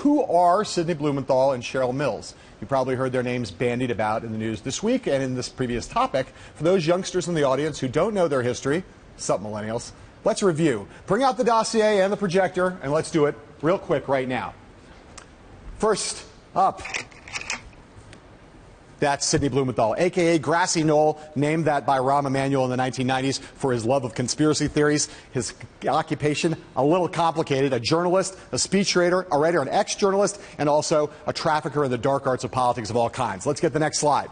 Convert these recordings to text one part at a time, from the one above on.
who are Sidney Blumenthal and Cheryl Mills? You probably heard their names bandied about in the news this week and in this previous topic. For those youngsters in the audience who don't know their history, sup millennials, let's review. Bring out the dossier and the projector, and let's do it real quick right now. First up, that's Sidney Blumenthal, a.k.a. Grassy Knoll, named that by Rahm Emanuel in the 1990s for his love of conspiracy theories. His occupation, a little complicated, a journalist, a speechwriter, a writer, an ex-journalist, and also a trafficker in the dark arts of politics of all kinds. Let's get the next slide.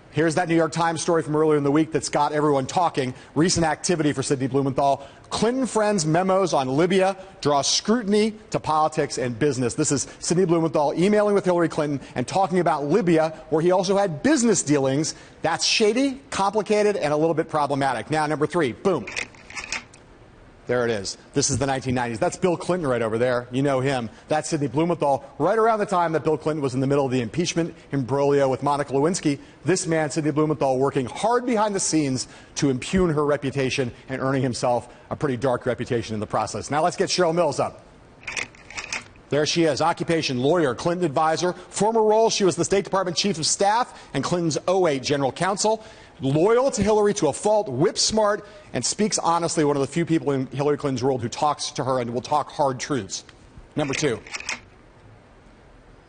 Here's that New York Times story from earlier in the week that's got everyone talking. Recent activity for Sidney Blumenthal. Clinton friends' memos on Libya draw scrutiny to politics and business. This is Sidney Blumenthal emailing with Hillary Clinton and talking about Libya, where he also had business dealings. That's shady, complicated, and a little bit problematic. Now, number 3, boom. There it is. This is the 1990s. That's Bill Clinton right over there. You know him. That's Sidney Blumenthal. Right around the time that Bill Clinton was in the middle of the impeachment imbroglio with Monica Lewinsky, this man, Sidney Blumenthal, working hard behind the scenes to impugn her reputation and earning himself a pretty dark reputation in the process. Now let's get Cheryl Mills up. There she is. Occupation, lawyer, Clinton advisor. Former role, she was the State Department Chief of Staff and Clinton's 2008 General Counsel. Loyal to Hillary to a fault, whip smart, and speaks honestly, one of the few people in Hillary Clinton's world who talks to her and will talk hard truths. Number 2.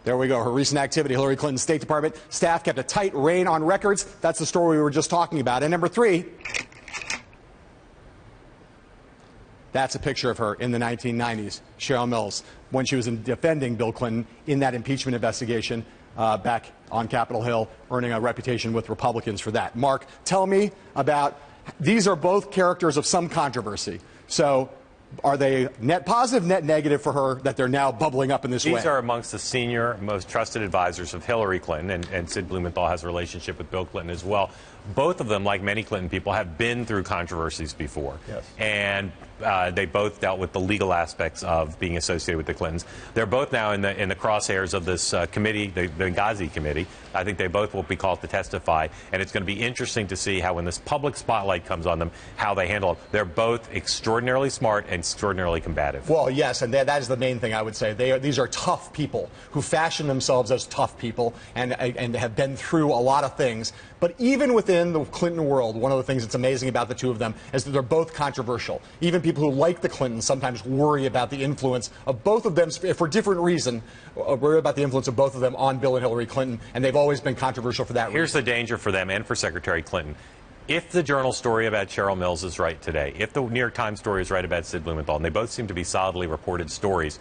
There we go. Her recent activity, Hillary Clinton's State Department staff kept a tight rein on records. That's the story we were just talking about. And number 3, that's a picture of her in the 1990s, Cheryl Mills, when she was defending Bill Clinton in that impeachment investigation back on Capitol Hill, earning a reputation with Republicans for that. Mark, tell me about, these are both characters of some controversy. So are they net positive, net negative for her that they're now bubbling up in this way? These are amongst the senior, most trusted advisors of Hillary Clinton, and Sid Blumenthal has a relationship with Bill Clinton as well. Both of them, like many Clinton people, have been through controversies before. Yes. And they both dealt with the legal aspects of being associated with the Clintons. They're both now in the crosshairs of this committee, the Benghazi committee. I think they both will be called to testify, and it's going to be interesting to see how, when this public spotlight comes on them, how they handle it. They're both extraordinarily smart and extraordinarily combative. Well, yes, and that is the main thing I would say. These are tough people who fashion themselves as tough people and have been through a lot of things. But even within the Clinton world, one of the things that's amazing about the two of them is that they're both controversial. Even people who like the Clintons sometimes worry about the influence of both of them, for different reason, worry about the influence of both of them on Bill and Hillary Clinton, and they've always been controversial for that reason. Here's the danger for them and for Secretary Clinton. If the Journal story about Cheryl Mills is right today, if the New York Times story is right about Sid Blumenthal, and they both seem to be solidly reported stories,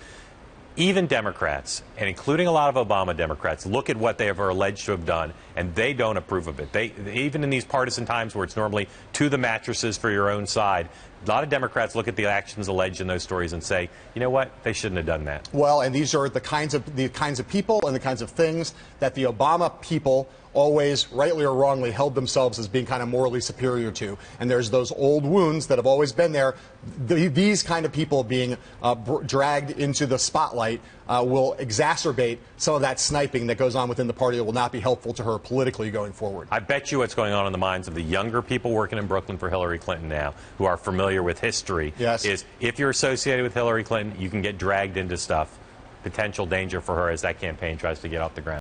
even Democrats, and including a lot of Obama Democrats, look at what they are alleged to have done, and they don't approve of it. Even in these partisan times where it's normally to the mattresses for your own side, a lot of Democrats look at the actions alleged in those stories and say, you know what, they shouldn't have done that. Well, and these are the kinds of people and the kinds of things that the Obama people always, rightly or wrongly, held themselves as being kind of morally superior to. And there's those old wounds that have always been there. These kind of people being dragged into the spotlight will exacerbate some of that sniping that goes on within the party that will not be helpful to her politically going forward. I bet you what's going on in the minds of the younger people working in Brooklyn for Hillary Clinton now, who are familiar with history, is if you're associated with Hillary Clinton, you can get dragged into stuff. Potential danger for her as that campaign tries to get off the ground.